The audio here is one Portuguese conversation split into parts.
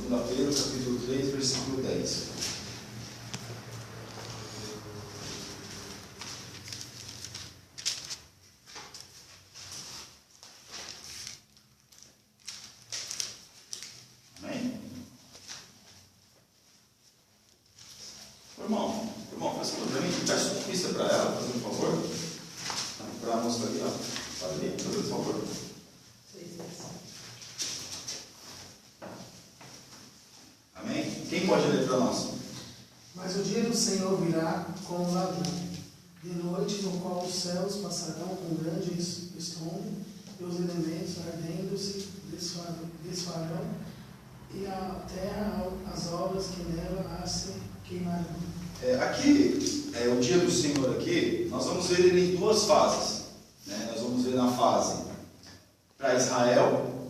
2 Pedro, capítulo 3, versículo 10. Amém? Irmão, faz um problema, peça uma pista para ela, fazendo um favor. Para a moça ali, ó. Pode vir, por favor. Amém? Quem pode ler para nós? Mas o dia do Senhor virá como ladrão, de noite, no qual os céus passarão com grande estrondo, e os elementos ardendo se desfarão, e a terra, as obras que nela há se queimarão. Aqui, o dia do Senhor aqui, nós vamos ver ele em duas fases. Né? Nós vamos ver na fase para Israel,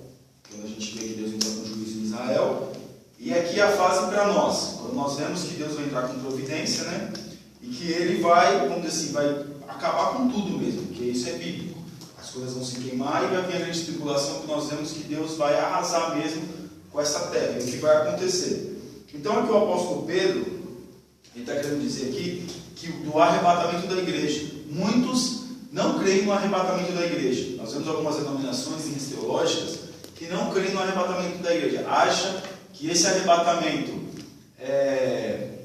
quando a gente vê que Deus entra com juízo em Israel, e aqui a fase para nós, quando nós vemos que Deus vai entrar com providência, né? E que Ele vai, vamos dizer assim, vai acabar com tudo mesmo, porque isso é bíblico. As coisas vão se queimar e vai vir a grande tribulação, que nós vemos que Deus vai arrasar mesmo com essa terra, e o que vai acontecer. Então aqui o apóstolo Pedro, ele está querendo dizer aqui, que do arrebatamento da igreja, muitos não creem no arrebatamento da igreja. Nós vemos algumas denominações teológicas que não creem no arrebatamento da igreja, acham que esse arrebatamento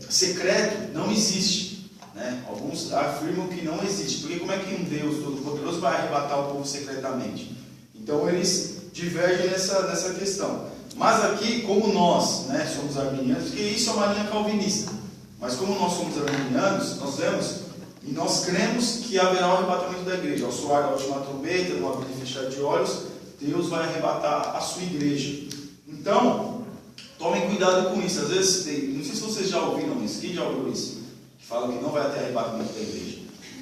secreto não existe, né? Alguns afirmam que não existe, porque como é que um Deus Todo-Poderoso vai arrebatar o povo secretamente? Então eles divergem nessa questão. Mas aqui, como nós, né, somos arminianos, porque isso é uma linha calvinista, mas como nós somos arminianos, nós vemos e nós cremos que haverá o arrebatamento da igreja. Ao soar da última trombeta, no abrir e fechar de olhos, Deus vai arrebatar a sua igreja. Então, tomem cuidado com isso. Às vezes, não sei se vocês já ouviram isso. Quem já ouviu isso? Que falam que não vai ter arrebatamento da igreja.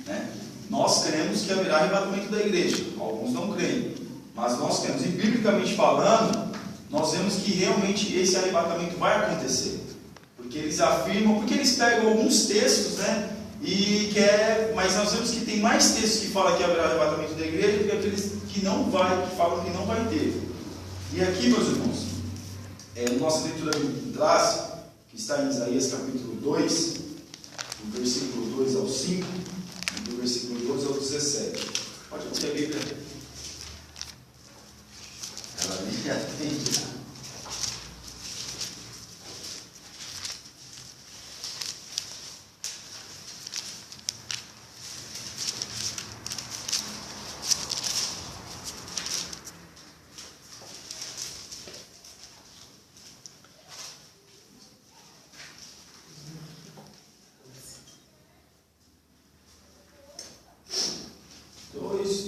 Né? Nós cremos que haverá arrebatamento da igreja. Alguns não creem. Mas nós cremos. E, biblicamente falando, nós vemos que realmente esse arrebatamento vai acontecer. Porque eles afirmam, porque eles pegam alguns textos, né? Mas nós vemos que tem mais textos que falam que haverá arrebatamento da igreja do que aqueles que falam que não vai ter. E aqui, meus irmãos, nossa leitura bíblica em classe, que está em Isaías capítulo 2, do versículo 2 ao 5, e do versículo 12 ao 17. Pode abrir a Bíblia. Ela me atende.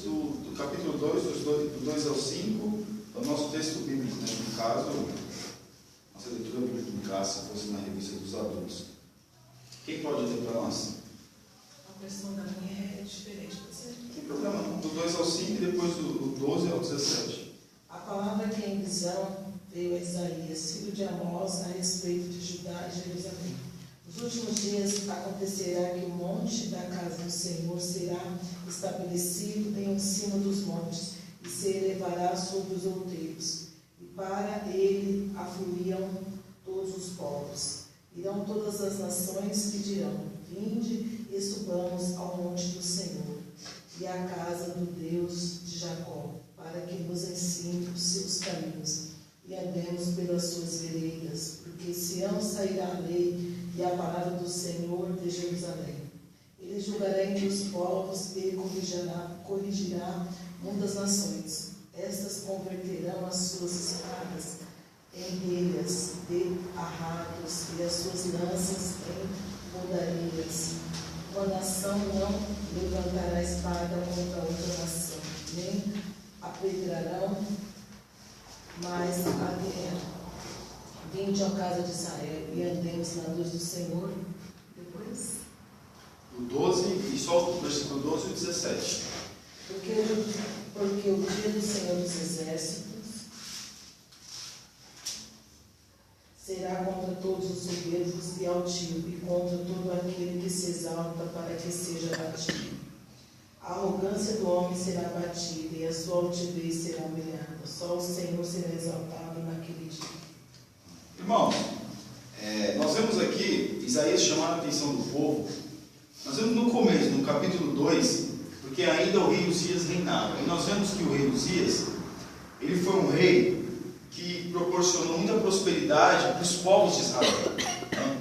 Do capítulo 2, do 2 ao 5, é o nosso texto bíblico, né? No caso, nossa leitura bíblica em casa, se fosse na revista dos adultos. Quem pode ler para nós? A questão da minha é diferente, você? Não tem problema, não. Do 2 ao 5 e depois do 12 ao 17. A palavra que em visão veio a Isaías, filho de Amós, a respeito de Judá e Jerusalém. Nos últimos dias acontecerá que o monte da casa do Senhor será estabelecido em cima dos montes e se elevará sobre os outeiros. E para ele afluirão todos os povos. Irão todas as nações que dirão: vinde e subamos ao monte do Senhor e à casa do Deus de Jacó, para que nos ensine os seus caminhos e andemos pelas suas veredas, porque Sião sairá a lei e a palavra do Senhor de Jerusalém. Ele julgará entre os povos e corrigirá muitas nações. Estas converterão as suas espadas em relhas de arrados e as suas lanças em rodarias. Uma nação não levantará espada contra outra nação, nem apedrejarão mais a guerra. Vinde à casa de Israel e andemos na luz do Senhor. Depois? O 12 e só o versículo 12 e 17. Porque o dia do Senhor dos Exércitos será contra todos os soberbos e altivos e contra todo aquele que se exalta para que seja batido. A arrogância do homem será batida e a sua altivez será humilhada. Só o Senhor será exaltado naquele dia. Irmãos, nós vemos aqui Isaías chamando a atenção do povo. Nós vemos no começo, no capítulo 2, porque ainda o rei Uzias reinava. E nós vemos que o rei Uzias, ele foi um rei que proporcionou muita prosperidade para os povos de Israel.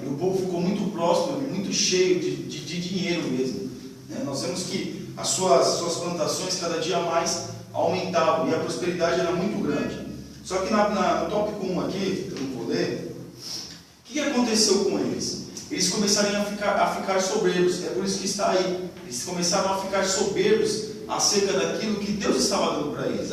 E o povo ficou muito próspero, muito cheio de dinheiro mesmo. Nós vemos que as suas plantações cada dia mais aumentavam e a prosperidade era muito grande. Só que no tópico 1 aqui, eu não vou ler, o que aconteceu com eles? Eles começaram a ficar soberbos, é por isso que está aí. Eles começaram a ficar soberbos acerca daquilo que Deus estava dando para eles,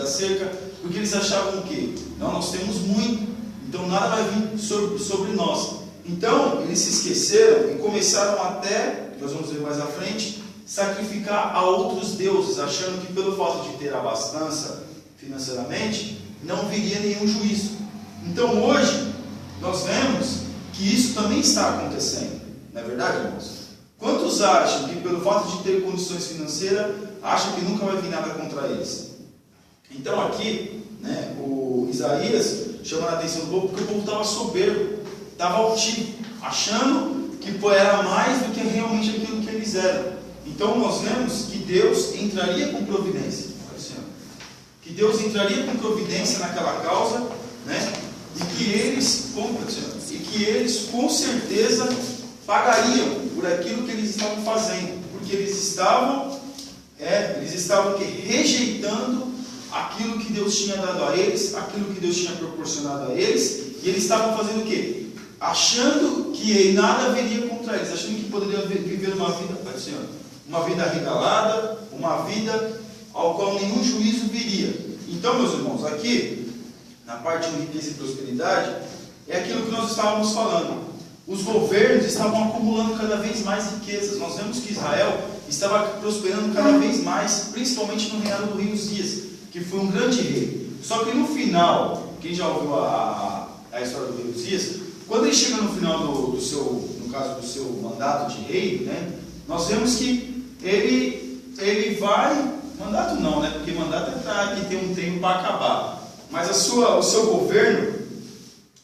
porque eles achavam o quê? Não, nós temos muito, então nada vai vir sobre nós. Então, eles se esqueceram e começaram até, nós vamos ver mais à frente, sacrificar a outros deuses, achando que pelo fato de ter abastança financeiramente, não viria nenhum juízo. Então, hoje, nós vemos que isso também está acontecendo. Não é verdade, irmãos? Quantos acham que pelo fato de ter condições financeiras, acham que nunca vai vir nada contra eles? Então aqui, o Isaías chamando a atenção do povo, porque o povo estava soberbo, estava altivo, achando que era mais do que realmente aquilo que eles eram. Então nós vemos que Deus entraria com providência. Que Deus entraria com providência naquela causa, e que eles com certeza pagariam por aquilo que eles estavam fazendo, porque eles estavam rejeitando aquilo que Deus tinha dado a eles, aquilo que Deus tinha proporcionado a eles, e eles estavam fazendo o quê? Achando que nada viria contra eles, achando que poderiam viver uma vida regalada, uma vida ao qual nenhum juízo viria. Então, meus irmãos, aqui, na parte de riqueza e prosperidade, é aquilo que nós estávamos falando. Os governos estavam acumulando cada vez mais riquezas. Nós vemos que Israel estava prosperando cada vez mais, principalmente no reinado do rei Uzias, que foi um grande rei. Só que no final, quem já ouviu a história do rei Uzias, quando ele chega no final do seu mandato de rei, nós vemos que ele vai, mandato não, porque mandato é para que tem um tempo para acabar, mas o seu governo,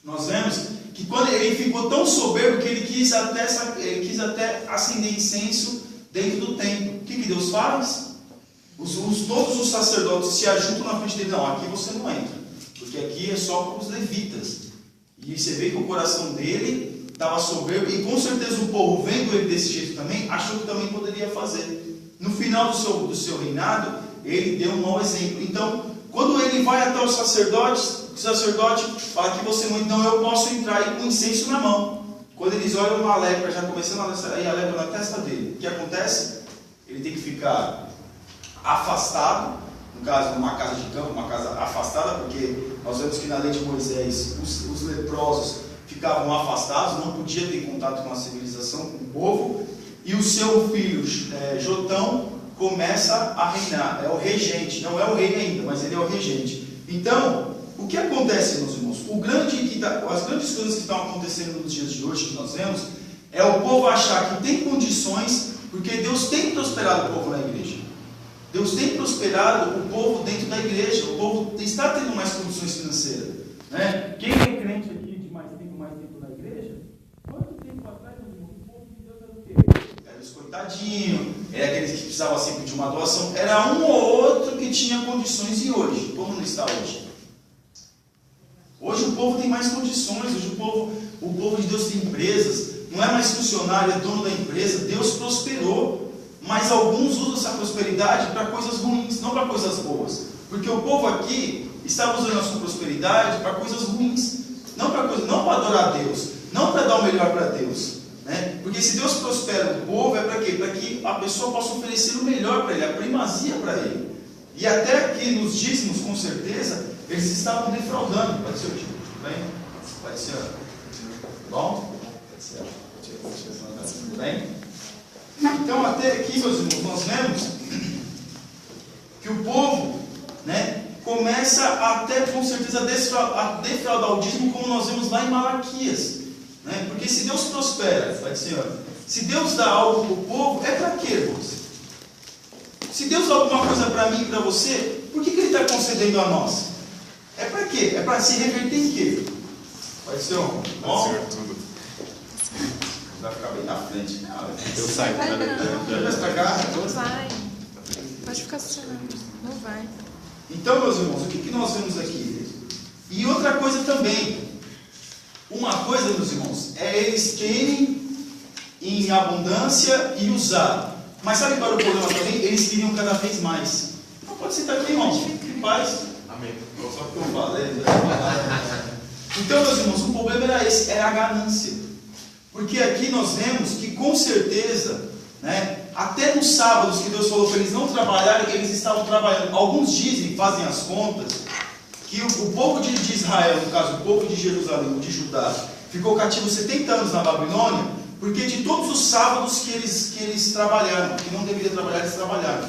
nós vemos que quando ele ficou tão soberbo que ele quis até acender incenso dentro do templo. O que Deus faz? Todos os sacerdotes se ajuntam na frente dele. Não, aqui você não entra, porque aqui é só para os levitas. E você vê que o coração dele estava soberbo, e com certeza o povo, vendo ele desse jeito também, achou que também poderia fazer. No final do seu reinado, ele deu um mau exemplo. Então, quando ele vai até os sacerdotes, o sacerdote fala que você não, então eu posso entrar aí com incenso na mão. Quando eles olham uma lepra, já começando a sair a lepra na testa dele, o que acontece? Ele tem que ficar afastado, no caso, numa casa de campo, uma casa afastada, porque nós vemos que na lei de Moisés, os leprosos ficavam afastados, não podia ter contato com a civilização, com o povo, e o seu filho, Jotão, começa a reinar, é o regente, não é o rei ainda, mas ele é o regente. Então, o que acontece, meus irmãos? As grandes coisas que estão acontecendo nos dias de hoje, que nós vemos, é o povo achar que tem condições, porque Deus tem prosperado o povo na igreja. Deus tem prosperado o povo dentro da igreja, o povo está tendo mais condições financeiras. Quem é crente aqui de mais tempo na igreja? Quanto tempo atrás, meu irmão, o povo de Deus era o quê? Era os coitadinhos, era aqueles que precisavam sempre de uma doação, era um ou outro que tinha condições. E hoje? Como não está hoje? Hoje o povo tem mais condições, hoje o povo de Deus tem empresas, não é mais funcionário, é dono da empresa. Deus prosperou, mas alguns usam essa prosperidade para coisas ruins, não para coisas boas, porque o povo aqui está usando a sua prosperidade para coisas ruins, não para adorar a Deus, não para dar o melhor para Deus, porque se Deus prospera o povo, é para quê? Para que a pessoa possa oferecer o melhor para ele, a primazia para ele. E até que nos dízimos, com certeza, eles estavam defraudando. Pode ser o tipo, tudo bem? Pode ser. Bom? Pode ser. Tudo bem? Então, até aqui, meus irmãos, nós vemos que o povo, começa até, com certeza, a defraudar o dízimo, como nós vemos lá em Malaquias. Porque se Deus prospera, pode ser, se Deus dá algo para o povo, é para quê, irmãos? Se Deus dá alguma coisa para mim e para você, por que Ele está concedendo a nós? É para quê? É para se reverter em quê? Vai ser um bom? Vai ficar bem na frente. Eu saio. Vai não. Vai estragar? Não vai. Pode ficar assistindo. Não vai. Então, meus irmãos, o que nós vemos aqui? E outra coisa também. Uma coisa, meus irmãos, é eles terem em abundância e usar. Mas sabe qual era o problema também? Eles queriam cada vez mais. Não pode sentar aqui, irmão. Paz. Amém. Só porque eu falei. Então, meus irmãos, o problema era esse, era a ganância. Porque aqui nós vemos que com certeza, né, até nos sábados que Deus falou para eles não trabalharem, eles estavam trabalhando. Alguns dizem, fazem as contas, que o povo de Israel, no caso, o povo de Jerusalém, de Judá, ficou cativo 70 anos na Babilônia, porque de todos os sábados que eles trabalharam, que não deveriam trabalhar, eles trabalharam.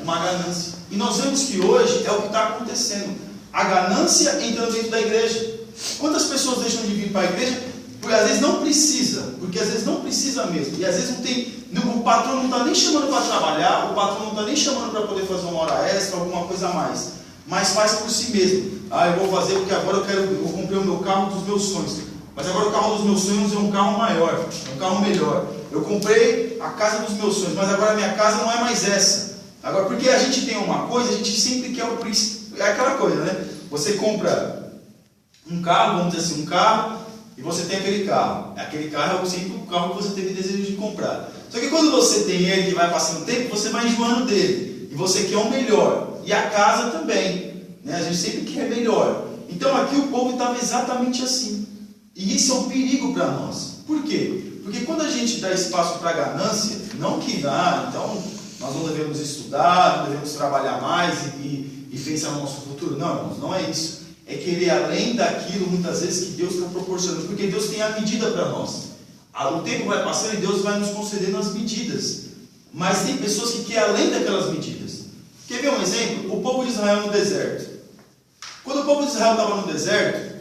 Uma ganância. E nós vemos que hoje é o que está acontecendo. A ganância entrando dentro da igreja. Quantas pessoas deixam de vir para a igreja? Porque às vezes não precisa, porque às vezes não precisa mesmo. E às vezes não tem, o patrão não está nem chamando para trabalhar, o patrão não está nem chamando para poder fazer uma hora extra, alguma coisa a mais. Mas faz por si mesmo. Eu vou fazer porque agora eu comprei o meu carro dos meus sonhos. Mas agora o carro dos meus sonhos é um carro maior, é um carro melhor. Eu comprei a casa dos meus sonhos, mas agora a minha casa não é mais essa. Agora, porque a gente tem uma coisa, a gente sempre quer o príncipe. É aquela coisa, né? Você compra um carro, vamos dizer assim, um carro, e você tem aquele carro. Aquele carro é sempre o carro que você teve desejo de comprar. Só que quando você tem ele que vai passando o tempo, você vai enjoando dele. E você quer o melhor. E a casa também. Né? A gente sempre quer melhor. Então aqui o povo estava exatamente assim. E isso é um perigo para nós. Por quê? Porque quando a gente dá espaço para a ganância, não que dá, então nós não devemos estudar, não devemos trabalhar mais e pensar no nosso futuro. Não, irmãos, não é isso. É querer além daquilo, muitas vezes, que Deus está proporcionando. Porque Deus tem a medida para nós. O tempo vai passando e Deus vai nos concedendo as medidas. Mas tem pessoas que querem além daquelas medidas. Quer ver um exemplo? O povo de Israel no deserto. Quando o povo de Israel estava no deserto,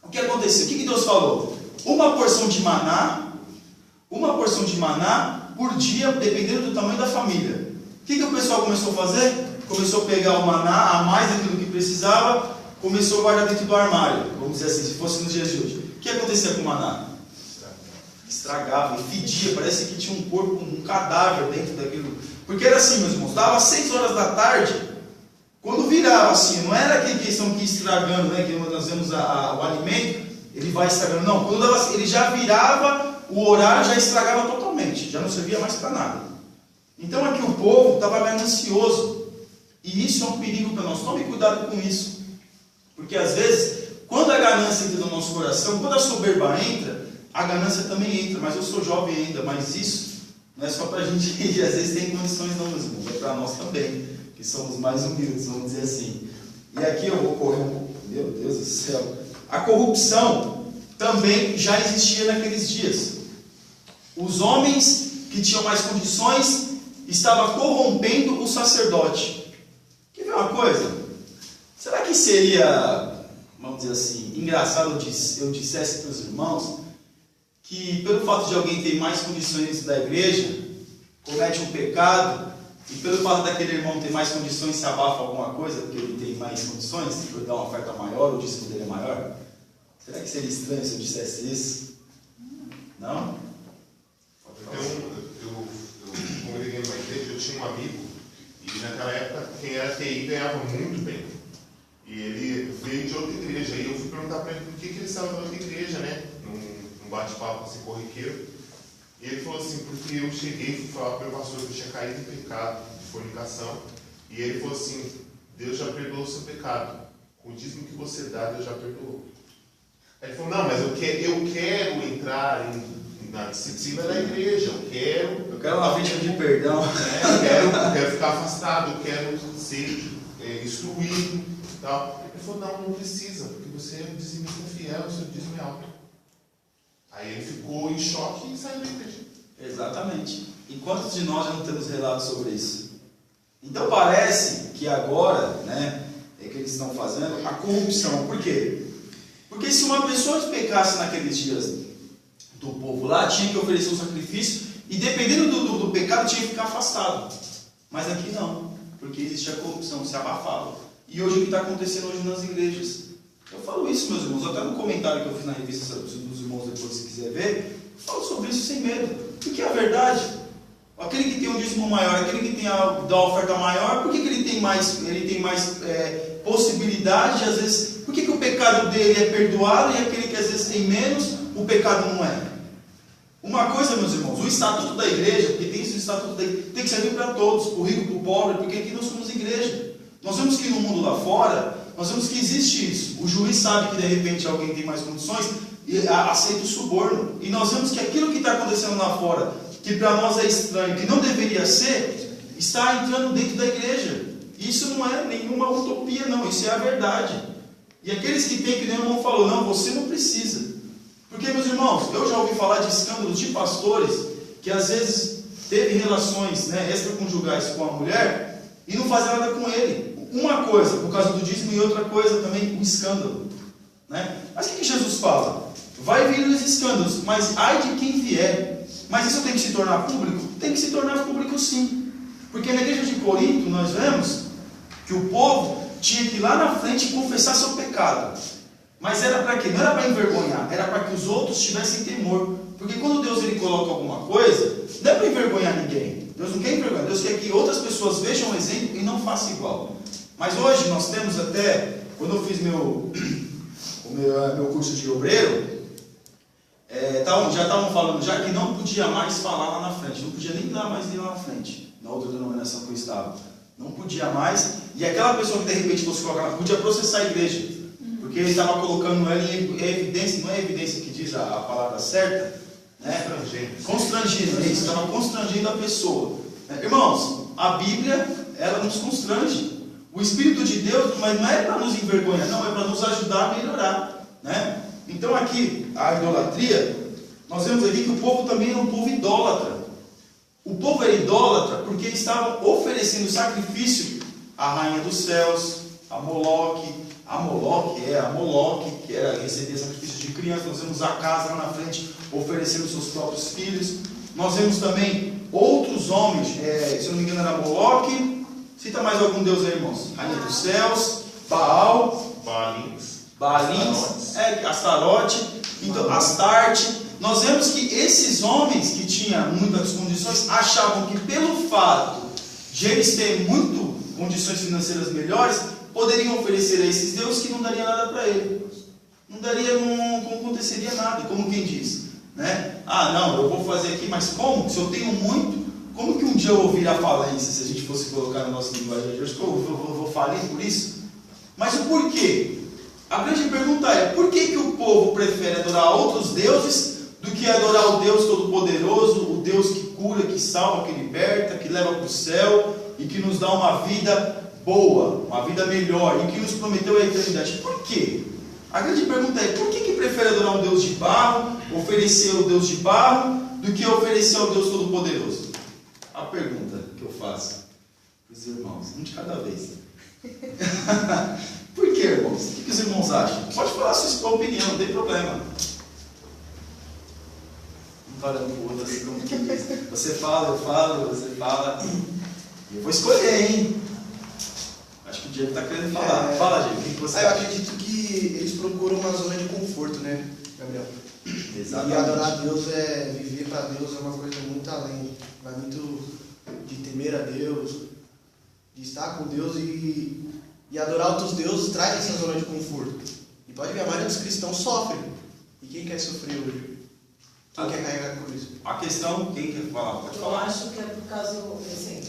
o que aconteceu? O que Deus falou? Uma porção de maná por dia, dependendo do tamanho da família. O que o pessoal começou a fazer? Começou a pegar o maná a mais daquilo que precisava, começou a guardar dentro do armário, vamos dizer assim, se fosse nos dias de hoje. O que acontecia com o maná? Estragava e fedia, parece que tinha um corpo, um cadáver dentro daquilo. Porque era assim, meus irmãos, dava 6 horas da tarde, quando virava assim, não era aquela questão que ia estragando, né, que nós vemos o alimento, ele vai estragando, não, quando dava, ele já virava, o horário já estragava totalmente, já não servia mais para nada. Então aqui o povo estava ganancioso, e isso é um perigo para nós. Tome cuidado com isso, porque às vezes, quando a ganância entra no nosso coração, quando a soberba entra, a ganância também entra. Mas eu sou jovem ainda, mas isso não é só para a gente que às vezes tem condições não, meus irmãos, é para nós também, que somos mais humildes, vamos dizer assim. E aqui eu vou correr um pouco, meu Deus do céu, a corrupção também já existia naqueles dias. Os homens que tinham mais condições estavam corrompendo o sacerdote. Quer ver uma coisa? Será que seria, vamos dizer assim, engraçado eu dissesse para os irmãos que pelo fato de alguém ter mais condições da igreja, comete um pecado, e pelo fato daquele irmão ter mais condições, se abafa alguma coisa, porque ele tem mais condições, por dar uma oferta maior, o dízimo dele é maior? Será que seria estranho se eu dissesse isso? Não? Eu congreguei numa igreja, eu tinha um amigo, e naquela época quem era TI ganhava muito bem. E ele veio de outra igreja, e eu fui perguntar para ele por que ele estava na outra igreja, né? Num bate-papo assim, corriqueiro. E ele falou assim, porque eu cheguei e fui falar para o pastor que eu tinha caído em pecado de fornicação. E ele falou assim, Deus já perdoou o seu pecado. Com o dízimo que você dá, Deus já perdoou. Aí ele falou, não, mas eu quero entrar na disciplina da igreja, eu quero uma vítima de perdão. Eu quero ficar afastado, eu quero ser instruído e tal. Ele falou, não precisa, porque você é um dizimista fiel, o seu dízimo é alto. Aí ele ficou em choque e saiu da igreja. Exatamente. E quantos de nós já não temos relatos sobre isso? Então parece que agora, né, é que eles estão fazendo a corrupção. Por quê? Porque se uma pessoa pecasse naqueles dias do povo lá, tinha que oferecer um sacrifício e dependendo do pecado tinha que ficar afastado. Mas aqui não, porque existe a corrupção, se abafava. E hoje o que está acontecendo hoje nas igrejas? Eu falo isso, meus irmãos, até no comentário que eu fiz na revista dos irmãos, depois se quiser ver, eu falo sobre isso sem medo. Porque é a verdade. Aquele que tem um dízimo maior, aquele que tem da oferta maior, por que ele tem mais possibilidade, às vezes, por que o pecado dele é perdoado e aquele que às vezes tem menos, o pecado não é? Uma coisa, meus irmãos, o estatuto da igreja, porque tem esse estatuto da igreja, tem que servir para todos, para o rico, para o pobre, porque aqui nós somos igreja. Nós vemos que no mundo lá fora, nós vemos que existe isso. O juiz sabe que de repente alguém tem mais condições e aceita o suborno. E nós vemos que aquilo que está acontecendo lá fora, que para nós é estranho, que não deveria ser, está entrando dentro da igreja. Isso não é nenhuma utopia, não, isso é a verdade. E aqueles que têm, que nem o irmão falou, não, você não precisa. Porque, meus irmãos, eu já ouvi falar de escândalos de pastores que às vezes teve relações, né, extraconjugais com a mulher e não fazem nada com ele. Uma coisa, por causa do dízimo, e outra coisa também, o escândalo. Né? Mas o que Jesus fala? Vai vir os escândalos, mas ai de quem vier. Mas isso tem que se tornar público? Tem que se tornar público sim. Porque na igreja de Corinto nós vemos que o povo tinha que ir lá na frente confessar seu pecado. Mas era para quê? Não era para envergonhar, era para que os outros tivessem temor. Porque quando Deus ele coloca alguma coisa, não é para envergonhar ninguém. Deus não quer envergonhar, Deus quer que outras pessoas vejam o exemplo e não façam igual. Mas hoje nós temos até, quando eu fiz meu curso de obreiro, já estavam falando já que não podia mais falar lá na frente, não podia nem ir lá na frente, na outra denominação que eu estava. Não podia mais, e aquela pessoa que de repente fosse colocar lá, podia processar a igreja, porque ele estava colocando ela em evidência, não é evidência que diz a palavra certa, né? Constrangindo, isso, estava constrangendo a pessoa. Irmãos, a Bíblia, ela nos constrange. O Espírito de Deus, mas não é para nos envergonhar, não, é para nos ajudar a melhorar. Né? Então aqui, a idolatria, nós vemos aqui que o povo também é um povo idólatra. O povo era idólatra porque eles estavam oferecendo sacrifício à rainha dos céus, a Moloque, que era receber sacrifício de criança. Nós vemos a casa lá na frente oferecendo seus próprios filhos. Nós vemos também outros homens, se eu não me engano era Moloque. Cita mais algum deus aí, irmãos? Rainha dos céus, Baalins, Astarote, então, Astarte. Nós vemos que esses homens que tinham muitas condições achavam que pelo fato de eles terem condições financeiras melhores, poderiam oferecer a esses deuses que não daria nada para ele. Não aconteceria nada, como quem diz. Né? Ah, não, eu vou fazer aqui, mas como? Se eu tenho muito, como que um dia eu vou virar falência, se a gente fosse colocar no nosso linguagem de hoje, que eu vou falir por isso? Mas o porquê? A grande pergunta é, por que o povo prefere adorar outros deuses do que adorar o Deus Todo-Poderoso, o Deus que cura, que salva, que liberta, que leva para o céu e que nos dá uma vida boa, uma vida melhor e que nos prometeu a eternidade? Por quê? A grande pergunta é, por que prefere adorar um Deus de barro, oferecer o Deus de barro, do que oferecer ao Deus Todo-Poderoso? A pergunta que eu faço para os irmãos, um de cada vez. Por que, irmãos? O que os irmãos acham? Pode falar a sua opinião, não tem problema. Um parando para o outro assim como que diz. Você fala, eu falo, você fala. E eu vou escolher, hein? Acho que o Diego está querendo falar. Fala, Diego, o que você acha? Eu acredito que eles procuram uma zona de conforto, né, Gabriel? Exatamente. E adorar a Deus viver para Deus é uma coisa muito além. Vai muito de temer a Deus, de estar com Deus e adorar outros deuses traz essa zona de conforto. E pode ver, a maioria dos cristãos sofre. E quem quer sofrer hoje? Quem quer carregar com isso? A questão, quem quer falar? Pode Eu falar. acho que é por causa, assim,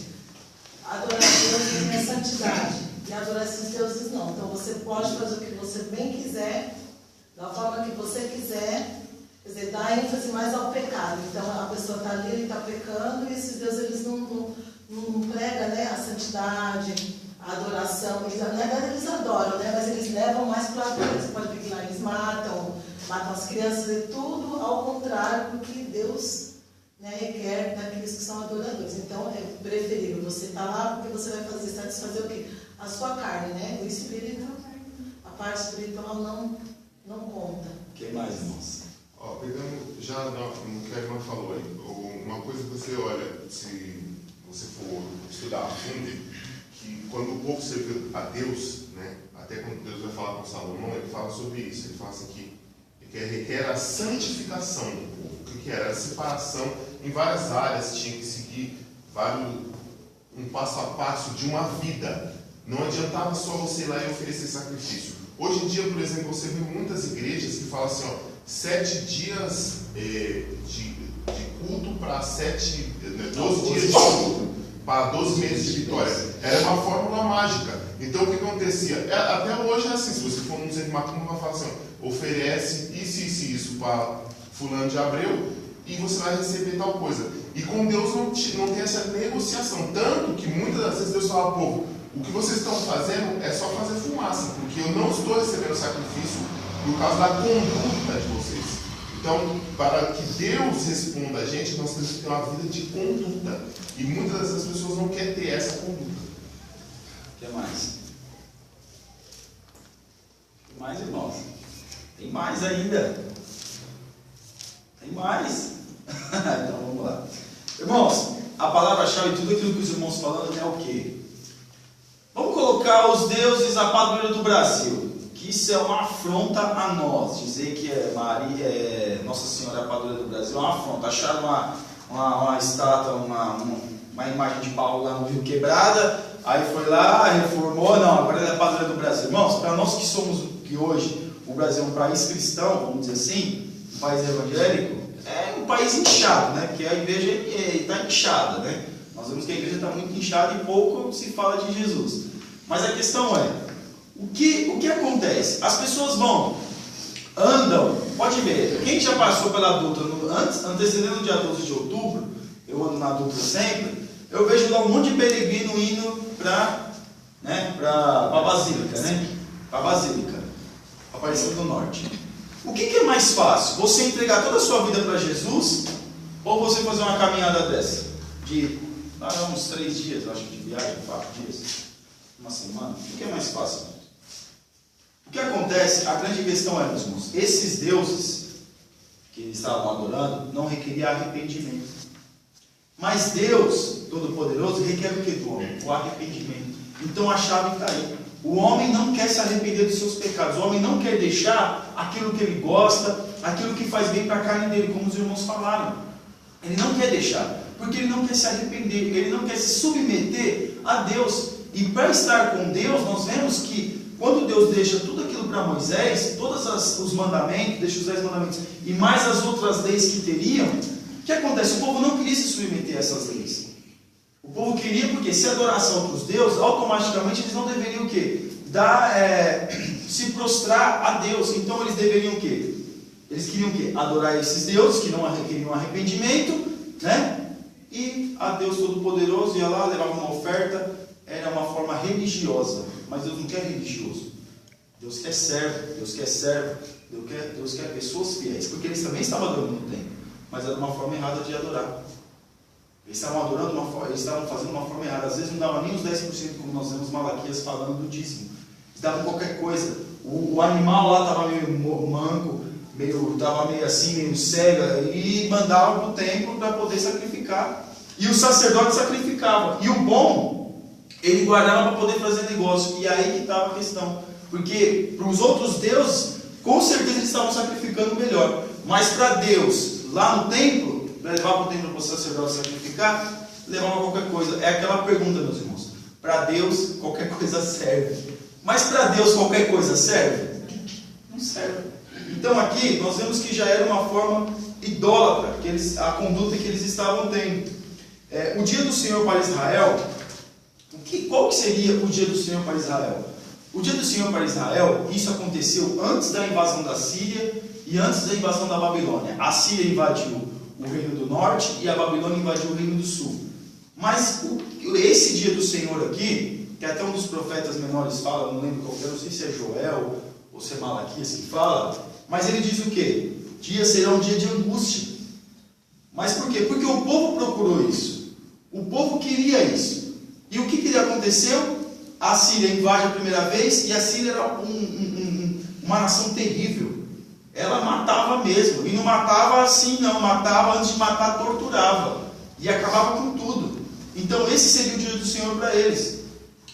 adorar Deus é santidade. E adorar esses deuses não. Então você pode fazer o que você bem quiser, da forma que você quiser, quer dizer, dá ênfase mais ao pecado. Então a pessoa está ali, ele está pecando, e esses deuses eles não pregam, né, a santidade, a adoração. Eles, na verdade eles adoram, né, mas eles levam mais para a Deus. Você pode ver que lá eles matam as crianças, e tudo ao contrário do que Deus, né, quer daqueles que são adoradores. Então é preferível você estar lá porque você vai satisfazer o quê? A sua carne, né? O espírito, a parte espiritual não conta. Quem mais, irmãos? Pegando já no que a irmã falou aí, uma coisa que você olha, se você for estudar a fundo, que quando o povo serviu a Deus, né, até quando Deus vai falar com Salomão, ele fala sobre isso. Ele fala assim que requer a santificação do povo. O que era? A separação em várias áreas, tinha que seguir um passo a passo de uma vida. Não adiantava só você ir lá e oferecer sacrifício. Hoje em dia, por exemplo, você vê muitas igrejas que falam assim, 7 dias de culto para 12 dias de culto, para 12 meses de vitória. Era uma fórmula mágica. Então o que acontecia? Até hoje é assim, se você for num centro de macumba, vai falar assim, oferece isso para fulano de Abreu e você vai receber tal coisa. E com Deus não tem essa negociação. Tanto que muitas das vezes Deus fala, povo, o que vocês estão fazendo é só fazer fumaça, porque eu não estou recebendo sacrifício por causa da conduta de vocês. Então, para que Deus responda a gente, nós temos que ter uma vida de conduta. E muitas das pessoas não querem ter essa conduta. O que mais? O que mais, irmãos? Tem mais ainda. Tem mais. Então vamos lá. Irmãos, a palavra-chave de tudo aquilo que os irmãos falando é o quê? Vamos colocar os deuses a padroeira do Brasil. Que isso é uma afronta a nós. Dizer que Maria, Nossa Senhora é a padroeira do Brasil é uma afronta. Acharam uma estátua, uma imagem de Paulo lá no Rio Quebrada, aí foi lá, reformou, não, agora ela é a padroeira do Brasil. Irmãos, para nós que hoje o Brasil é um país cristão, vamos dizer assim, um país evangélico, é um país inchado, né? Porque a igreja está inchada, né? Nós vemos que a igreja está muito inchada e pouco se fala de Jesus. Mas a questão é, o que acontece? As pessoas andam, pode ver, quem já passou pela Dutra, antecedendo o dia 12 de outubro, eu ando na Dutra sempre, eu vejo lá um monte de peregrino indo para a Basílica, né? Para a Basílica, Aparecida do Norte. O que é mais fácil? Você entregar toda a sua vida para Jesus ou você fazer uma caminhada dessa? De uns 3 dias, eu acho que de viagem, 4 dias, uma semana. O que é mais fácil? O que acontece? A grande questão é, meus irmãos, esses deuses que eles estavam adorando não requeriam arrependimento. Mas Deus, Todo-Poderoso, requer o que do homem? O arrependimento. Então a chave está aí. O homem não quer se arrepender dos seus pecados. O homem não quer deixar aquilo que ele gosta, aquilo que faz bem para a carne dele, como os irmãos falaram. Ele não quer deixar, porque ele não quer se arrepender, ele não quer se submeter a Deus. E para estar com Deus, nós vemos que quando Deus deixa tudo aquilo para Moisés, todos os mandamentos, deixa os 10 mandamentos, e mais as outras leis que teriam, o que acontece? O povo não queria se submeter a essas leis. O povo queria, porque se adorasse a outros deuses, automaticamente eles não deveriam o quê? Se prostrar a Deus. Então eles deveriam o quê? Eles queriam o quê? Adorar esses deuses que não requeriam arrependimento, né? E a Deus Todo-Poderoso ia lá, levava uma oferta, era uma forma religiosa. Mas Deus não quer religioso. Deus quer servo, Deus quer pessoas fiéis. Porque eles também estavam adorando no templo, mas era uma forma errada de adorar. Eles estavam adorando eles estavam fazendo uma forma errada. Às vezes não dava nem os 10%, como nós vemos Malaquias falando do dízimo. Eles davam qualquer coisa. O animal lá estava meio manco, estava meio assim, meio cego, e mandavam para o templo para poder sacrificar. E o sacerdote sacrificava. E o bom, ele guardava para poder fazer negócio. E aí que estava a questão. Porque para os outros deuses, com certeza eles estavam sacrificando melhor. Mas para Deus, lá no templo, para levar para o templo para o sacerdote sacrificar, levava qualquer coisa. É aquela pergunta, meus irmãos. Para Deus, qualquer coisa serve. Mas para Deus, qualquer coisa serve? Não serve. Então aqui, nós vemos que já era uma forma idólatra, a conduta que eles estavam tendo. O dia do Senhor para Israel, qual que seria o dia do Senhor para Israel? O dia do Senhor para Israel, isso aconteceu antes da invasão da Síria e antes da invasão da Babilônia. A Síria invadiu o reino do norte e a Babilônia invadiu o reino do sul. Mas esse dia do Senhor aqui, que até um dos profetas menores fala, não lembro qual que é, não sei se é Joel ou se é Malaquias que fala, mas ele diz o quê? Dia será um dia de angústia. Mas por quê? Porque o povo procurou isso. O povo queria isso. E o que aconteceu? A Síria invade a primeira vez, e a Síria era uma nação terrível. Ela matava mesmo. E não matava assim, não. Matava antes de matar, torturava. E acabava com tudo. Então esse seria o dia do Senhor para eles.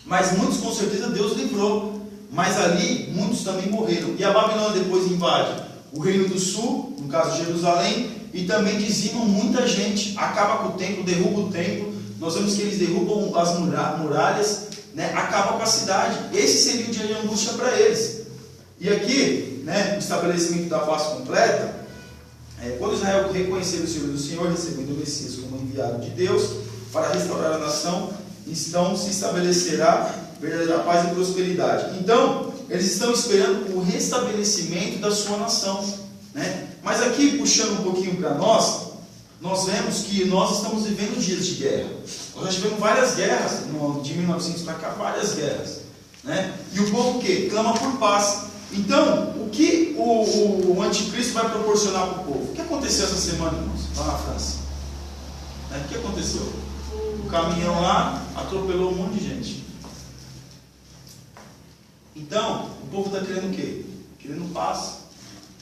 Mas muitos com certeza Deus livrou. Mas ali muitos também morreram. E a Babilônia depois invade o reino do sul, no caso Jerusalém, e também dizimam muita gente. Acaba com o templo, derruba o templo. Nós vemos que eles derrubam as muralhas, né? Acabam com a cidade. Esse seria o dia de angústia para eles. E aqui, né, o estabelecimento da paz completa, quando Israel reconhecer o Senhor do Senhor, recebendo o Messias como enviado de Deus para restaurar a nação, então se estabelecerá verdadeira paz e prosperidade. Então, eles estão esperando o restabelecimento da sua nação, né? Mas aqui, puxando um pouquinho para nós vemos que nós estamos vivendo dias de guerra. Nós já tivemos várias guerras, de 1900 para cá, várias guerras, né? E o povo o quê? Clama por paz. Então, o que o anticristo vai proporcionar para o povo? O que aconteceu essa semana, irmãos, lá na França? O que aconteceu? O caminhão lá atropelou um monte de gente. Então, o povo está querendo o quê? Querendo paz.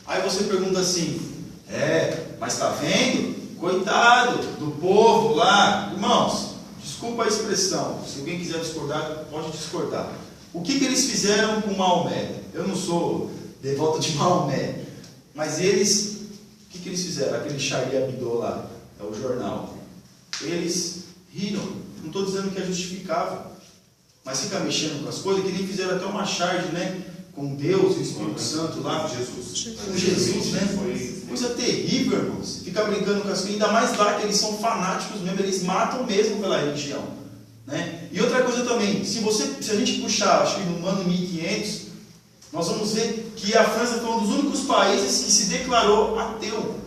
Aí você pergunta assim, mas está vendo? Coitado do povo lá. Irmãos, desculpa a expressão, se alguém quiser discordar, pode discordar. O que eles fizeram com Maomé? Eu não sou devoto de Maomé, mas eles, o que eles fizeram? Aquele Charlie Hebdo lá, é o jornal. Eles riram, não estou dizendo que é justificável, mas fica mexendo com as coisas, que nem fizeram até uma charge, né? Com Deus e o Espírito Santo lá. Com Jesus, né? Coisa terrível, irmãos. Fica brincando com as coisas, ainda mais lá que eles são fanáticos mesmo, eles matam mesmo pela religião, né? E outra coisa também, se a gente puxar, acho que no ano 1500, nós vamos ver que a França foi um dos únicos países que se declarou ateu.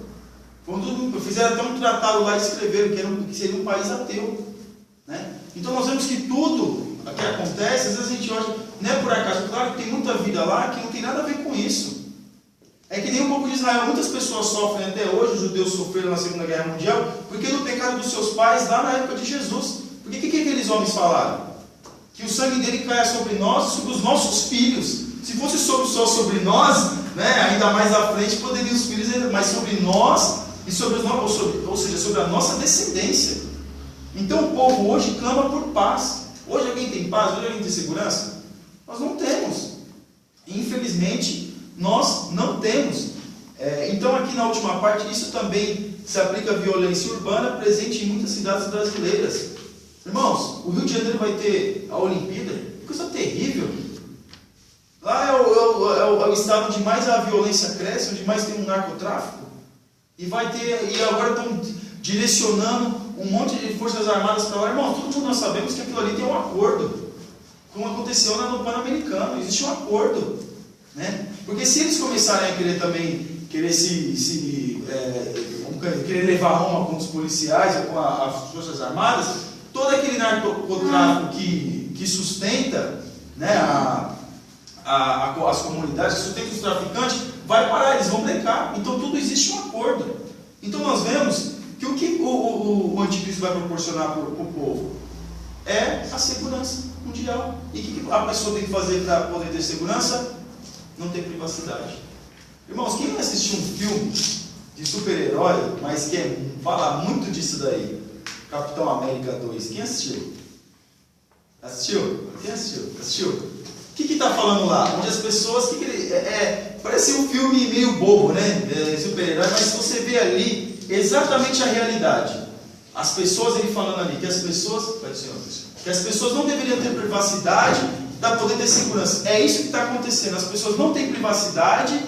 Fizeram até um tratado lá e escreveram que seria um país ateu, né? Então nós vemos que tudo o que acontece, às vezes a gente acha, não é por acaso, claro que tem muita vida lá que não tem nada a ver com isso. É que nem o povo de Israel, muitas pessoas sofrem até hoje, os judeus sofreram na Segunda Guerra Mundial, porque no pecado dos seus pais, lá na época de Jesus. Porque o que aqueles homens falaram? Que o sangue dele caia sobre nós e sobre os nossos filhos. Se fosse só sobre nós, né, ainda mais à frente, poderiam os filhos, mas sobre nós e sobre os nossos, ou seja, sobre a nossa descendência. Então o povo hoje clama por paz. Hoje alguém tem paz? Hoje alguém tem segurança? Nós não temos. Infelizmente, nós não temos. Então aqui na última parte, isso também se aplica à violência urbana presente em muitas cidades brasileiras. Irmãos, o Rio de Janeiro vai ter a Olimpíada, coisa terrível. Lá é o estado onde mais a violência cresce, onde mais tem um narcotráfico. E agora estão direcionando um monte de forças armadas para lá. Irmão, todo mundo nós sabemos que aquilo ali tem um acordo. Como aconteceu no Pan-Americano, existe um acordo, né? Porque se eles começarem a querer também, querer querer levar Roma com os policiais ou com as forças armadas, todo aquele narcotráfico que sustenta, né, as comunidades, que sustenta os traficantes, vai parar, eles vão brecar. Então tudo existe um acordo. Então nós vemos que o que o anticristo vai proporcionar para o povo é a segurança mundial. E o que a pessoa tem que fazer para poder ter segurança? Não ter privacidade. Irmãos, quem assistiu um filme de super-herói, mas que fala muito disso daí? Capitão América 2. Quem assistiu? Assistiu? Quem assistiu? Assistiu? O que está falando lá? Onde as pessoas... parece um filme meio bobo, né? Super-herói, mas você vê ali exatamente a realidade. As pessoas, ele falando ali, que as pessoas não deveriam ter privacidade para poder ter segurança. É isso que está acontecendo. As pessoas não têm privacidade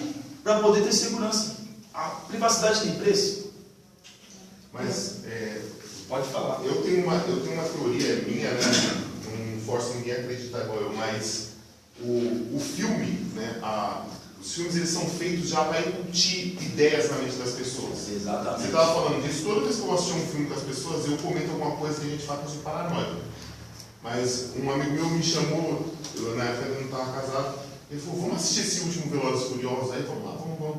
para poder ter segurança. A privacidade tem preço? Mas, pode falar. Eu tenho uma teoria minha, né? Não forço ninguém a acreditar igual eu, mas o filme, né? Os filmes eles são feitos já para incutir ideias na mente das pessoas. Exatamente. Você estava falando disso, toda vez que eu vou assistir um filme com as pessoas, eu comento alguma coisa que a gente fala que eu sou paranoico. Mas um amigo meu me chamou, na época eu não estava casado, ele falou, vamos assistir esse último Velozes e Furiosos aí? Vamos lá, vamos.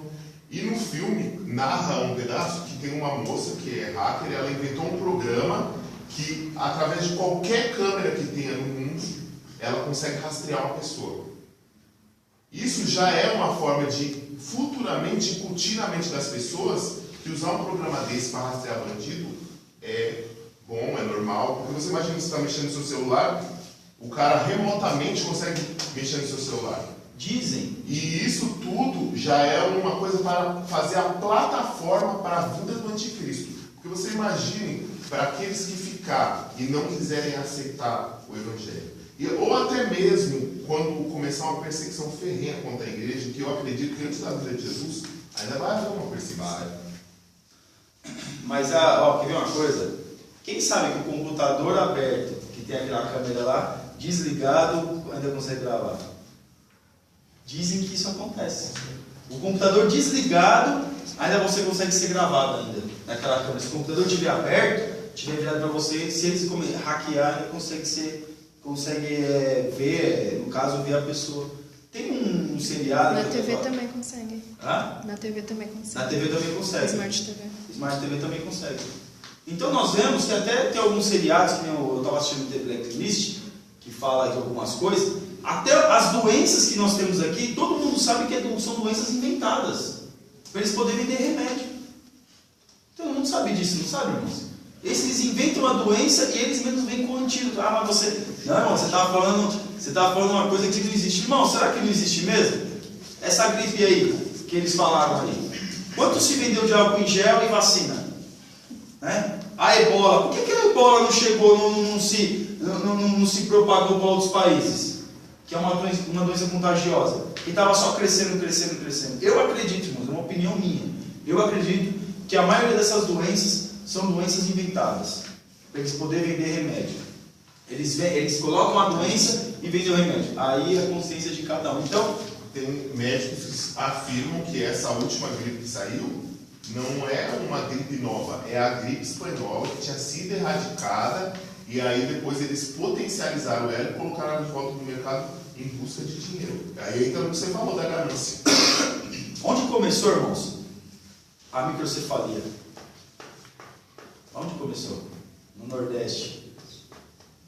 E no filme, narra um pedaço que tem uma moça que é hacker, ela inventou um programa que, através de qualquer câmera que tenha no mundo, ela consegue rastrear uma pessoa. Isso já é uma forma de futuramente incutir na mente das pessoas que usar um programa desse para rastrear bandido é bom, é normal. Porque você imagina que você está mexendo no seu celular o cara remotamente consegue mexer no seu celular. Dizem. E isso tudo já é uma coisa para fazer a plataforma para a vinda do anticristo. Porque você imagine, para aqueles que ficar e não quiserem aceitar o evangelho, ou até mesmo quando começar uma perseguição ferrenha contra a igreja, que eu acredito que antes da vida de Jesus, ainda vai haver uma perseguição. Mas, quer ver uma coisa? Quem sabe que o computador aberto, que tem aquela câmera lá, desligado, ainda consegue gravar? Dizem que isso acontece. O computador desligado, ainda você consegue ser gravado ainda naquela câmera. Se o computador estiver aberto, estiver virado para você, se eles hackear, ainda consegue ver, no caso, ver a pessoa. Tem um seriado... Na TV também consegue. Hã? Na TV também consegue. Na TV também consegue. Smart TV. Smart TV também consegue. Então nós vemos que até tem alguns seriados, que eu estava assistindo o The Blacklist, que fala de algumas coisas, até as doenças que nós temos aqui, todo mundo sabe que são doenças inventadas, para eles poderem vender remédio. Todo mundo sabe disso, não sabe, irmãos? Eles inventam a doença e eles mesmos vêm com o antídoto. Mas você... Não, irmão, você estava falando uma coisa que não existe. Irmão, será que não existe mesmo? Essa gripe aí, que eles falaram aí. Quanto se vendeu de álcool em gel e vacina? Né? A ebola. Por que a ebola não chegou, não se propagou para outros países? Que é uma doença contagiosa. E estava só crescendo. Eu acredito, irmãos, é uma opinião minha. Eu acredito que a maioria dessas doenças são doenças inventadas, para eles poderem vender remédio. Eles colocam a doença e vendem o remédio. Aí é a consciência de cada um. Então, tem médicos que afirmam que essa última gripe que saiu não é uma gripe nova, é a gripe espanhola que tinha sido erradicada e aí depois eles potencializaram ela e colocaram ela de volta no mercado em busca de dinheiro. Aí entra o que você falou da ganância. Onde começou, irmãos? A microcefalia. Onde começou? No Nordeste.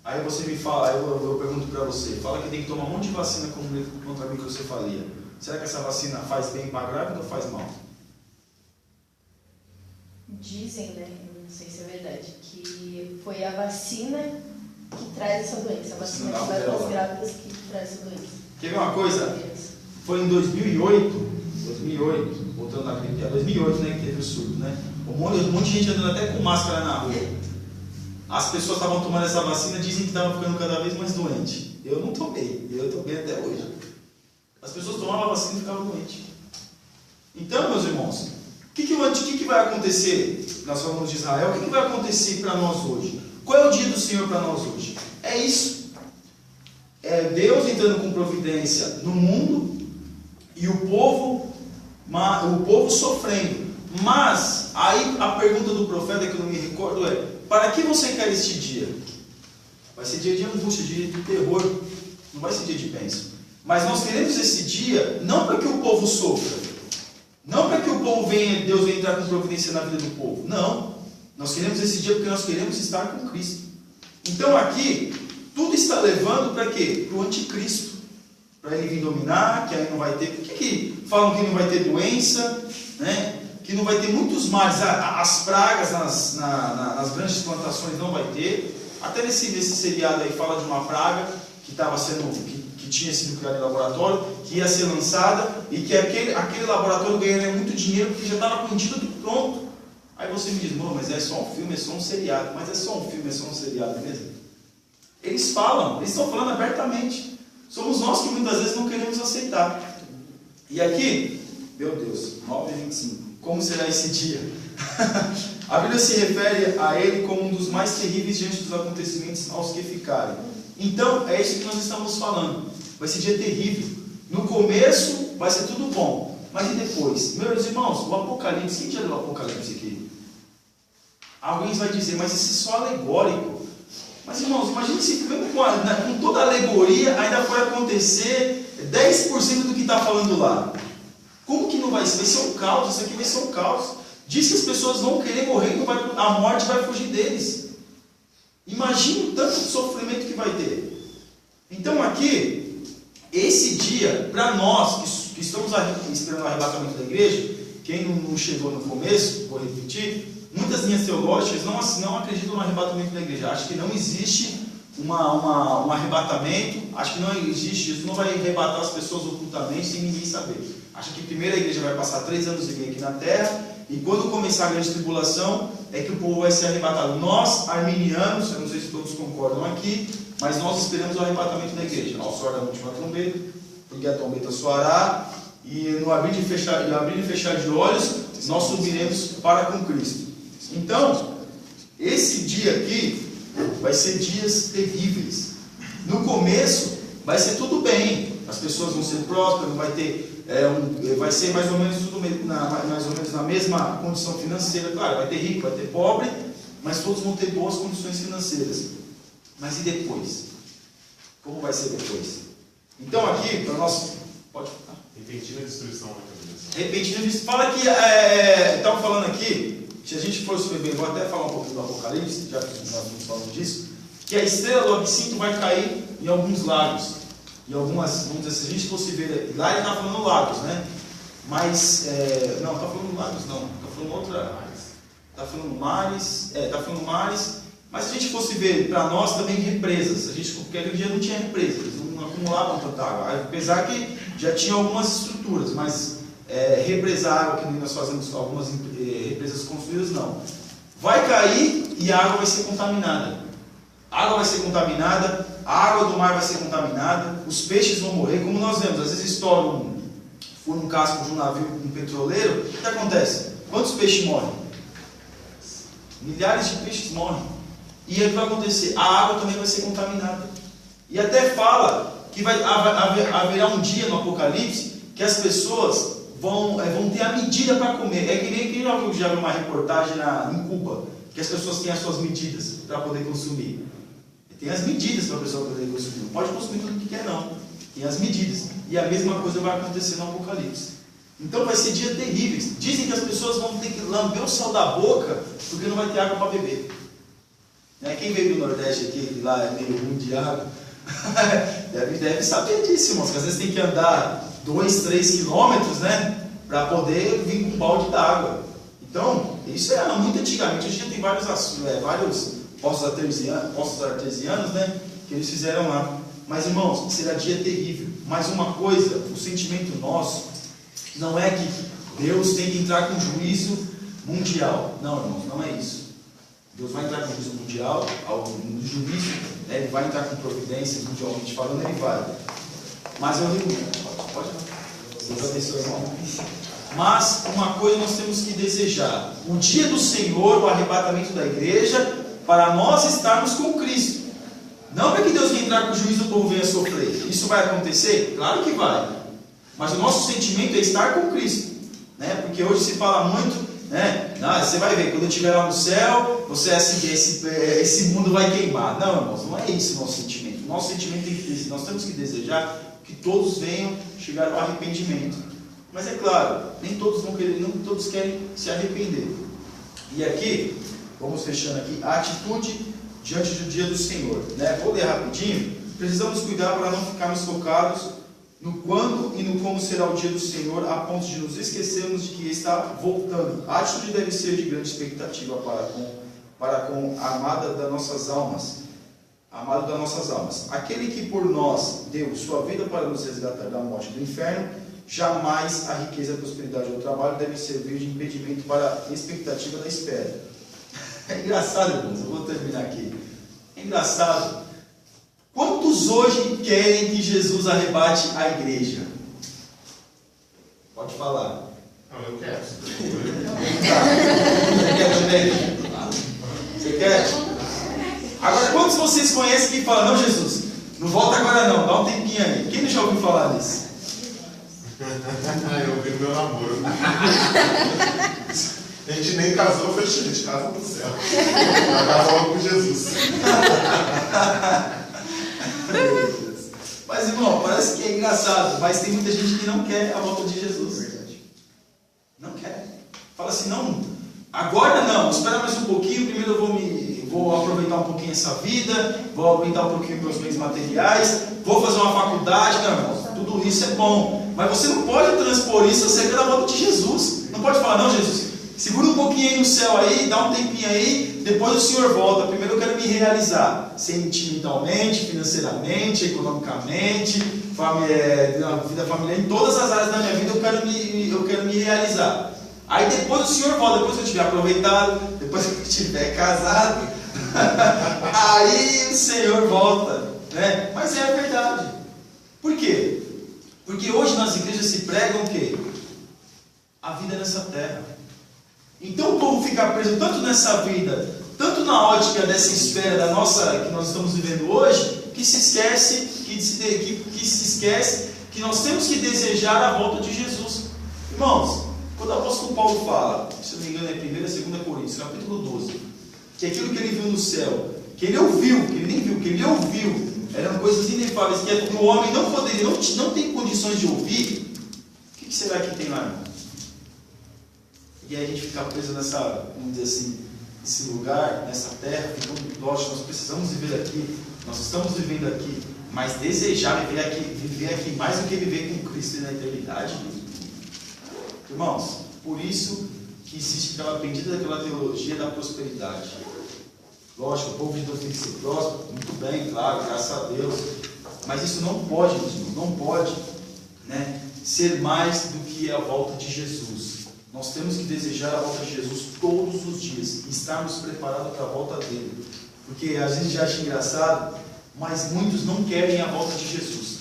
Aí você me fala, aí eu pergunto para você, fala que tem que tomar um monte de vacina contra a microcefalia. Será que essa vacina faz bem para a grávida ou faz mal? Dizem, né, eu não sei se é verdade, que foi a vacina que traz essa doença, a vacina que vai para as grávidas que traz essa doença. Quer ver uma coisa? Foi em 2008, voltando na gripe, 2008, né, que teve o surto, né? Um monte de gente andando até com máscara na rua. As pessoas estavam tomando essa vacina, dizem que estavam ficando cada vez mais doentes. Eu não tomei, eu estou bem até hoje. As pessoas tomavam a vacina e ficavam doentes. Então, meus irmãos, o que vai acontecer? Nós falamos de Israel, o que vai acontecer para nós hoje? Qual é o dia do Senhor para nós hoje? É isso. É Deus entrando com providência no mundo e o povo sofrendo. Mas, aí a pergunta do profeta que eu não me recordo é: para que você quer este dia? Vai ser dia de angústia, dia de terror. Não vai ser dia de bênção. Mas nós queremos esse dia não para que o povo sofra. Não para que o povo Deus venha entrar com providência na vida do povo. Não. Nós queremos esse dia porque nós queremos estar com Cristo. Então aqui, tudo está levando para quê? Para o anticristo. Para ele vir dominar, que aí não vai ter... Por que falam que não vai ter doença? Né? Que não vai ter muitos males. As pragas nas grandes plantações não vai ter. Até nesse seriado aí fala de uma praga que tinha sido criada em laboratório, que ia ser lançada e que aquele laboratório ganharia muito dinheiro porque já estava com o antídoto pronto. Aí você me diz, mas é só um filme, é só um seriado. Mas é só um filme, é só um seriado mesmo? Eles estão falando abertamente. Somos nós que muitas vezes não queremos aceitar. E aqui, meu Deus, 9:25. Como será esse dia? A Bíblia se refere a ele como um dos mais terríveis diante dos acontecimentos aos que ficarem. Então, é isso que nós estamos falando. Vai ser dia terrível. No começo vai ser tudo bom. Mas e depois? Meus irmãos, o Apocalipse, quem já leu o Apocalipse aqui? Alguém vai dizer, mas isso é só alegórico. Mas irmãos, imagine se mesmo com toda a alegoria ainda for acontecer 10% do que está falando lá. Como que não vai ser? Vai ser um caos, isso aqui vai ser um caos. Diz que as pessoas vão querer morrer, a morte vai fugir deles. Imagine o tanto de sofrimento que vai ter. Então aqui, esse dia, para nós que estamos esperando o arrebatamento da igreja, quem não chegou no começo, vou repetir, muitas linhas teológicas não acreditam no arrebatamento da igreja. Acham que não existe um arrebatamento. Acho que não existe, Jesus não vai arrebatar as pessoas ocultamente sem ninguém saber. Acho que primeiro a igreja vai passar 3 anos e meio aqui na terra, e quando começar a grande tribulação, é que o povo vai ser arrebatado. Nós, arminianos, eu não sei se todos concordam aqui, mas nós esperamos o arrebatamento da igreja. Ao soar da última trombeta, porque a trombeta soará, e no abrir e fechar de olhos, nós subiremos para com Cristo. Então, esse dia aqui vai ser dias terríveis. No começo vai ser tudo bem, as pessoas vão ser prósperas, vai ser mais ou menos tudo mais ou menos na mesma condição financeira. Claro, vai ter rico, vai ter pobre, mas todos vão ter boas condições financeiras. Mas e depois? Como vai ser depois? Então aqui, para nós... Pode falar. Repentina destruição na cabeça. Repentina destruição. Fala que... Estamos falando aqui, se a gente for subir, vou até falar um pouquinho do Apocalipse, já que nós estamos falando disso, que a estrela do absinto vai cair em alguns lagos. E algumas, vamos dizer, se a gente fosse ver... Lá ele está falando lagos, né? Mas... não, está falando lagos não. Está falando outra... Está falando mares... está falando mares... Mas se a gente fosse ver para nós também represas, porque aquele dia não tinha represas, eles não acumulavam tanta água, apesar que já tinha algumas estruturas, mas represar água, que nós fazemos algumas represas construídas, não. Vai cair e a água vai ser contaminada. A água vai ser contaminada, a água do mar vai ser contaminada, os peixes vão morrer, como nós vemos, às vezes estoura um casco de um navio, um petroleiro, o que acontece? Quantos peixes morrem? Milhares de peixes morrem. E aí o que vai acontecer? A água também vai ser contaminada. E até fala que haverá um dia no Apocalipse que as pessoas vão ter a medida para comer. É que nem quem já viu uma reportagem em Cuba, que as pessoas têm as suas medidas para poder consumir. Tem as medidas para a pessoa poder consumir. Não pode consumir tudo que quer, não. Tem as medidas. E a mesma coisa vai acontecer no Apocalipse. Então vai ser dias terríveis. Dizem que as pessoas vão ter que lamber o sal da boca porque não vai ter água para beber. Quem veio do Nordeste aqui, que lá é meio ruim de água, deve saber disso, irmãos, que às vezes tem que andar 2, 3 quilômetros, né, para poder vir com um balde d'água. Então, isso era muito antigamente. Hoje em dia tem vários poços artesianos, né, que eles fizeram lá. Mas, irmãos, será dia terrível. Mas uma coisa, o sentimento nosso, não é que Deus tem que entrar com juízo mundial. Não, irmãos, não é isso. Deus vai entrar com juízo mundial, no juízo, né, ele vai entrar com providências mundialmente falando, ele vai. Mas eu digo, pode não. Deus abençoe, irmão. Mas uma coisa nós temos que desejar: o dia do Senhor, o arrebatamento da igreja, para nós estarmos com Cristo. Não é que Deus vai entrar com juízo e o povo venha sofrer. Isso vai acontecer? Claro que vai. Mas o nosso sentimento é estar com Cristo, né? Porque hoje se fala muito, né? Não, você vai ver, quando eu estiver lá no céu, você é assim, esse mundo vai queimar. Não, irmãos, não é esse o nosso sentimento. O nosso sentimento tem que ser, nós temos que desejar que todos venham chegar ao arrependimento. Mas é claro, nem todos vão querer, não todos querem se arrepender. E aqui, vamos fechando aqui, a atitude diante do dia do Senhor, né? Vou ler rapidinho. Precisamos cuidar para não ficarmos focados no quando e no como será o dia do Senhor, a ponto de nos esquecermos de que está voltando. A atitude deve ser de grande expectativa para com a amada das nossas almas. Amado das nossas almas. Aquele que por nós deu sua vida para nos resgatar da morte do inferno, jamais a riqueza, a prosperidade ou o trabalho devem servir de impedimento para a expectativa da espera. É engraçado, irmãos, eu vou terminar aqui. É engraçado. Quantos hoje querem que Jesus arrebate a igreja? Pode falar. Não, eu quero. Você quer também? Você quer? Agora, quantos vocês conhecem que falam: não, Jesus, não volta agora não, dá um tempinho aí. Quem já ouviu falar nisso? Eu vi no meu namoro. A gente nem casou, foi a gente casa no céu. Vai casar logo com Jesus. Mas, irmão, parece que é engraçado, mas tem muita gente que não quer a volta de Jesus. Não quer. Fala assim: não, agora não, espera mais um pouquinho, primeiro eu vou aproveitar um pouquinho essa vida, vou aumentar um pouquinho meus bens materiais, vou fazer uma faculdade. Não, irmão, tudo isso é bom, mas você não pode transpor isso acerca da volta de Jesus. Não pode falar: não, Jesus, segura um pouquinho aí no céu aí, dá um tempinho aí, depois o Senhor volta. Primeiro eu quero me realizar, sentimentalmente, financeiramente, economicamente, na vida familiar, em todas as áreas da minha vida eu quero me realizar. Aí depois o Senhor volta, depois que eu tiver aproveitado, depois que eu estiver casado, aí o Senhor volta, né? Mas é a verdade. Por quê? Porque hoje nas igrejas se pregam o quê? A vida nessa terra. Então o povo fica preso tanto nessa vida, tanto na ótica dessa esfera da nossa, que nós estamos vivendo hoje, que se esquece que nós temos que desejar a volta de Jesus. Irmãos, quando o apóstolo Paulo fala, se não me engano é 1ª e 2ª Coríntios, capítulo 12, que aquilo que ele viu no céu, que ele ouviu, que ele nem viu, que ele ouviu, eram coisas inefáveis, que o homem não poderia, não tem condições de ouvir. O que será que tem lá, irmão? E aí a gente fica preso nessa, vamos dizer assim, nesse lugar, nessa terra, lógico, nós precisamos viver aqui, nós estamos vivendo aqui, mas desejar viver aqui mais do que viver com Cristo na eternidade. Irmãos, por isso que existe aquela bendita daquela teologia da prosperidade. Lógico, o povo de Deus tem que ser próspero, muito bem, claro, graças a Deus, mas isso não pode, meus irmãos, não pode, né, ser mais do que a volta de Jesus. Nós temos que desejar a volta de Jesus todos os dias e estarmos preparados para a volta dele. Porque às vezes a gente acha engraçado, mas muitos não querem a volta de Jesus.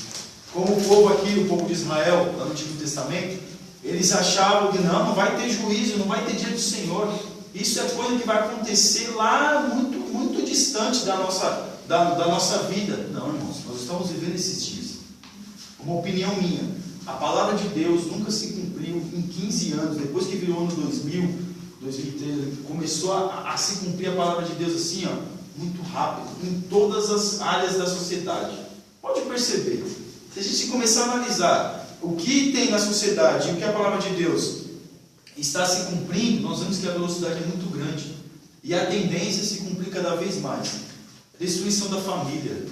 Como o povo aqui, o povo de Israel, lá no Antigo Testamento, eles achavam que não vai ter juízo, não vai ter dia do Senhor. Isso é coisa que vai acontecer lá muito, muito distante da nossa vida. Não, irmãos, nós estamos vivendo esses dias. Uma opinião minha, a palavra de Deus nunca se cumpriu em 15 anos, depois que virou ano 2000, 2013, começou a se cumprir a palavra de Deus assim, ó, muito rápido, em todas as áreas da sociedade. Pode perceber, se a gente começar a analisar o que tem na sociedade e o que a palavra de Deus está se cumprindo, nós vemos que a velocidade é muito grande. E a tendência é se cumprir cada vez mais. Destruição da família,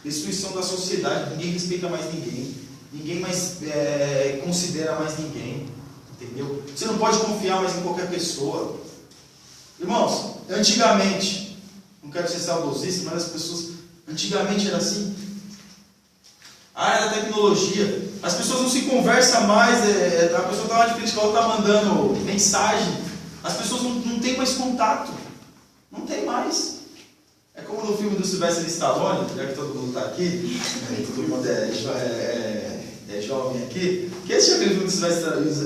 destruição da sociedade, ninguém respeita mais ninguém, ninguém mais considera mais ninguém, entendeu? Você não pode confiar mais em qualquer pessoa. Irmãos, antigamente, não quero ser saudosista, mas as pessoas, antigamente era assim. A área da tecnologia, as pessoas não se conversam mais, a pessoa está lá de frente, ela está mandando mensagem, as pessoas não têm mais contato, não tem mais. É como no filme do Sylvester Stallone, já que todo mundo está aqui, todo mundo é jovem aqui, que esse é aquele filme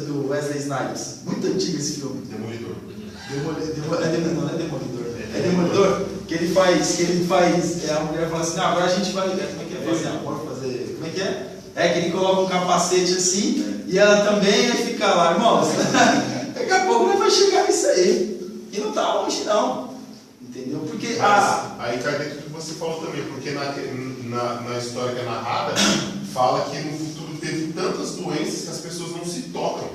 do Wesley Snipes, muito antigo esse filme. Demolidor. Não é Demolidor. É Demolidor, que ele faz, a mulher fala assim, agora a gente vai, como é que é fazer amor, como é que é? É que ele coloca um capacete assim, e ela também vai ficar lá, irmãos, daqui a pouco vai chegar nisso aí, e não está longe não, entendeu? Porque aí cai dentro do que você falou também, porque na história que é narrada, fala que no futuro teve tantas doenças que as pessoas não se tocam.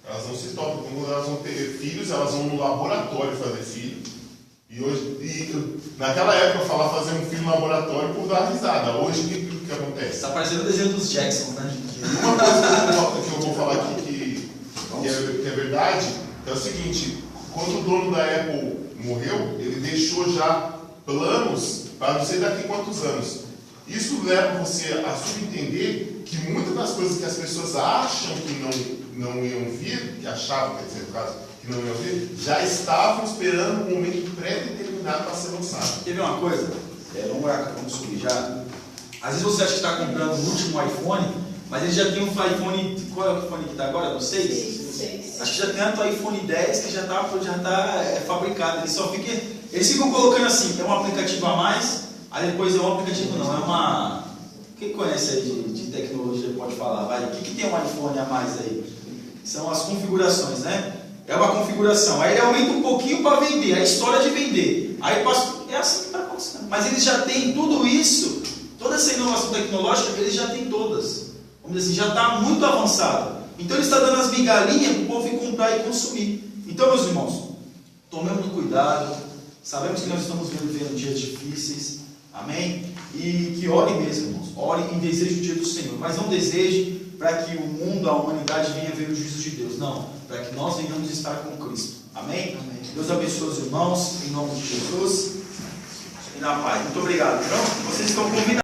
Elas não se tocam. Quando elas vão ter filhos, elas vão no laboratório fazer filho. Naquela época, falar fazer um filho no laboratório, o povo dá risada. Hoje, o que acontece? Está parecendo o desenho dos Jacksons, né? Uma coisa que eu vou falar aqui que é verdade, é o seguinte: quando o dono da Apple morreu, ele deixou já planos para não sei daqui quantos anos. Isso leva você a subentender que muitas das coisas que as pessoas acham que não iam vir, que achavam, quer dizer, no caso, que não iam vir, já estavam esperando um momento pré-determinado para ser lançado. Quer ver uma coisa? Vamos subir já. Às vezes você acha que está comprando o último iPhone, mas ele já tem um iPhone, qual é o iPhone que está agora? No 6? 6. Acho que já tem um iPhone 10 que já está fabricado. Eles ficam colocando assim, é um aplicativo a mais, aí depois é um aplicativo não, é uma... Quem conhece aí de tecnologia pode falar, vai, o que tem um iPhone a mais aí? São as configurações, né? É uma configuração, aí ele aumenta um pouquinho para vender, a história de vender. Aí é assim que está acontecendo. Mas eles já têm tudo isso, toda essa inovação tecnológica, eles já têm todas. Vamos dizer assim, já está muito avançado. Então ele está dando as migalhinhas para o povo ir comprar e consumir. Então, meus irmãos, tomemos cuidado, sabemos que nós estamos vivendo dias difíceis, amém? E que ore mesmo, irmãos, ore e deseje o dia do Senhor, mas não deseje para que o mundo, a humanidade venha ver o juízo de Deus, não, para que nós venhamos estar com Cristo. Amém? Amém. Deus abençoe os irmãos, em nome de Jesus, e na paz. Muito obrigado, irmão. Vocês estão combinados.